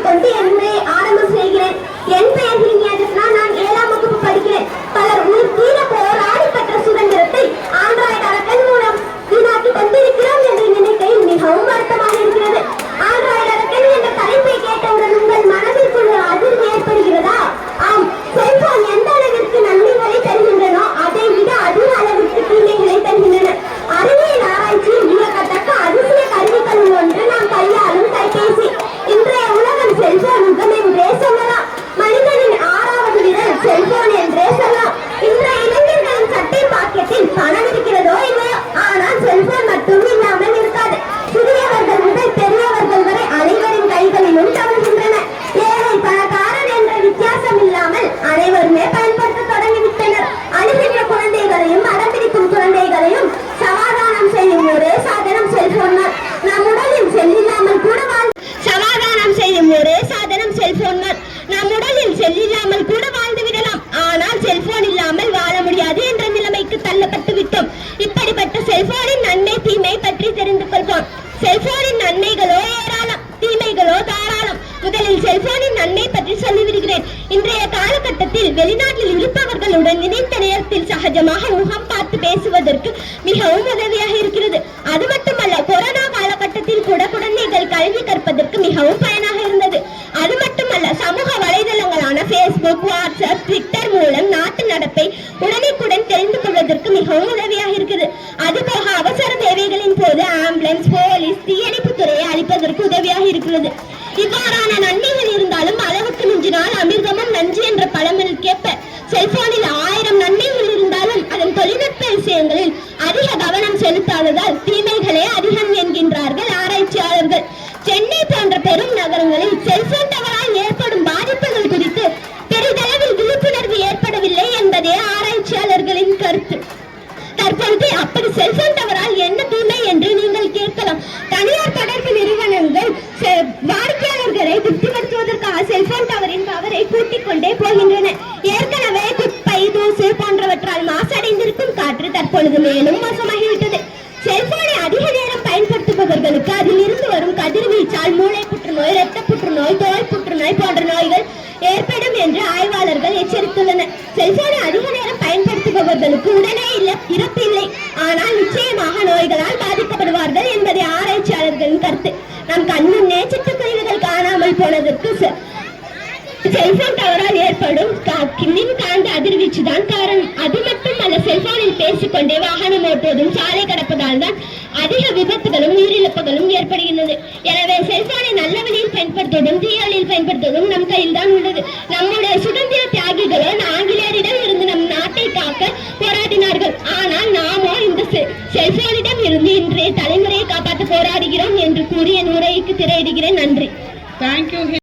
வணங்கிக் கொண்டு என் உரையை ஆரம்பம் செய்கிறேன். என் பெயர் ஹினியாஜஸ்னா. நான் 7ஆம் வகுப்பு படிக்கிறேன். பலர் உயிர் தீர போராடி பெற்ற சுதந்திரத்தை ஆண்ட்ராய்டு அரக்கன் மூலம் வீணாக்கி கொண்டிருக்கிறோம் என்று நினைக்கையில் மிகவும் வருத்தமாக இருக்கிறது. ஆண்ட்ராய்டு அரக்கன் என்ற தலைப்பை கேட்டவுடன் உங்கள் மனதிற்குள் அதிர்வு ஏற்படுகிறதா? ஆம், செல்போன் எந்த அளவிற்கு நன்மைகளை தருகின்றனோ அதை விட அதிக அளவிற்கு தீமைகளை தருகின்றன. அறிவியல் ஆராய்ச்சியில் வியக்கத்தக்க அதிசய கருவிகள் ஒன்று நாம் கையாளும் கைபேசி. இன்றைய உலகம் செல்போன் யுகம் என்றே சொல்லலாம். மனிதனின் 6வது விரல் செல்போன் என்றே சொல்லலாம். இன்றைய இளைஞர்களின் சட்டை பாக்கெட்டில் பணம் இருக்கிறதோ இல்லையோ, ஆனால் செல்போன் மட்டும் இல்லாமல் இருக்காது. சிறியவர்கள் முதல் பெரியவர்கள் வரை அனைவரின் கைகளிலும் தவறுகின்றன. ஏழை பணக்காரன் என்ற வித்தியாசம் இல்லாமல் அனைவருமே பயன்படுத்த தொடங்கிவிட்டனர். அழுகின்ற குழந்தைகளையும் அடம்பிடிக்கும் குழந்தைகளையும் சமாதானம் செய்யும் ஒரே சாதனம் செல்போன் தான். நம் உடலில் செல்லில்லாமல் கூட சமாதானம் செய்யும் ஒரே சாதனம் செல்போன் தான். நம் உடலில் செல்லில்லாமல் கூட வாழ்ந்து விடலாம், ஆனால் செல்போன் இல்லாமல் வாழ முடியாது என்ற நிலைமைக்கு தள்ளப்பட்டு விட்டோம். இப்படிப்பட்ட செல்போனின் நன்மை தீமை பற்றி தெரிந்து கொள்வோம். செல்போனின் நன்மைகளோ ஏராளம், தீமைகளோ தாராளம். முதலில் செல்போனின் நன்மை பற்றி சொல்லிவிடுகிறேன். இன்றைய காலகட்டத்தில் வெளிநாட்டில் இருப்பவர்களுடன் நினைத்த நேரத்தில் சகஜமாக முகம் பார்த்து பேசுவதற்கு மிகவும் உதவியாக இருக்கிறது. அது மட்டுமல்ல, கொரோனா காலகட்டத்தில் கூட குழந்தைகள் கல்வி கற்பதற்கு மிகவும் பயனாக இருந்தது. அது மட்டுமல்ல, சமூக வலைதளங்களான பேஸ்புக், வாட்ஸ்அப், ட்விட்டர் மூலம் நாட்டு நடப்பை உடனுக்குடன் தெரிந்து கொள்வதற்கு மிகவும் உதவியாக இருக்கிறது. அதுபோக அவசர தேவைகளின் போது ஆம்புலன்ஸ், போலீஸ், தீயணைப்பு துறையை அளிப்பதற்கு உதவியாக இருக்கிறது. இவ்வாறான நன்மைகள் இருந்தாலும் அளவுக்கு மிஞ்சினால் அமிர்தமும் நஞ்சு என்ற பழமொழிக்கேற்ப செல்போனில் 1000 நன்மைகள் இருந்தாலும் அதன் தொழில்நுட்ப விஷயங்களில் அதிக கவனம் செலுத்தாததால் தீமைகளே அதிகம் என்கின்றார்கள் ஆராய்ச்சியாளர்கள். சென்னை போன்ற பெரும் நகரங்களில் செல்போன் டவரால் ஏற்படும் பாதிப்புகள் குறித்து பெரிதளவில் விழிப்புணர்வு ஏற்படவில்லை என்பதே ஆராய்ச்சியாளர்களின் கருத்து. தற்போது அப்படி செல்போன் டவரால் என்ன தீமை என்று நீங்கள் கேட்கலாம். தனியார் தொடர்பு நிறுவனங்கள் வாடிக்கையாளர்களை திருப்திப்படுத்துவதற்காக செல்போன் டவரின் பவரை கூட்டிக் கொண்டே போகின்றன. ஏற்கனவே குப்பை, தூசு போன்றவற்றால் மாசடைந்திருக்கும் காற்று தற்பொழுது மேலும் மோசமாகிவிட்டது. செல்போனை அதிக நேரம் பயன்படுத்துபவர்களுக்கு அதில் இருந்து வரும் கதிர்வீச்சால் மூளை புற்றுநோய், இரத்த புற்றுநோய், தோல் புற்றுநோய் போன்ற நோய்கள் ஏற்படும் என்று ஆய்வாளர்கள் எச்சரித்துள்ளனர். செல்போனை அதிக நேரம் பயன்படுத்துபவர்களுக்கு உடனே இறப்பு இல்லை, ஆனால் நிச்சயமாக நோய்களால் பாதிக்கப்படுவார்கள் என்பதை ஆராய்ச்சியாளர்களின் கருத்து. நம் கண்முன்னே சிட்டுக்குருவிகள் காணாமல் போனதற்கு செல்போன் டவரால் ஏற்படும் மின்காந்த அதிர்வீச்சு தான் காரணம். அது மட்டுமல்ல, செல்போனில் பேசிக்கொண்டே வாகனம் ஓட்டுவதும் சாலை கடப்பதால் தான் அதிக விபத்துகளும் உயிரிழப்புகளும் ஏற்படுகின்றது. எனவே செல்போனை நல்ல வழியில் பயன்படுத்துவதும் தீய வழியில் பயன்படுத்துவதும் நம் கையில் தான் உள்ளது. நம்முடைய சுதந்திர தியாகிகளோ ஆங்கிலேயரிடம் இருந்து நம் நாட்டை காக்க போராடினார்கள். ஆனால் நாமோ இந்த செல்போனிடம் இருந்து இன்றைய தலைமுறையை காப்பாற்ற போராடுகிறோம் என்று கூறி என் உரைக்கு திரையிடுகிறேன். நன்றி. தேங்க்யூ.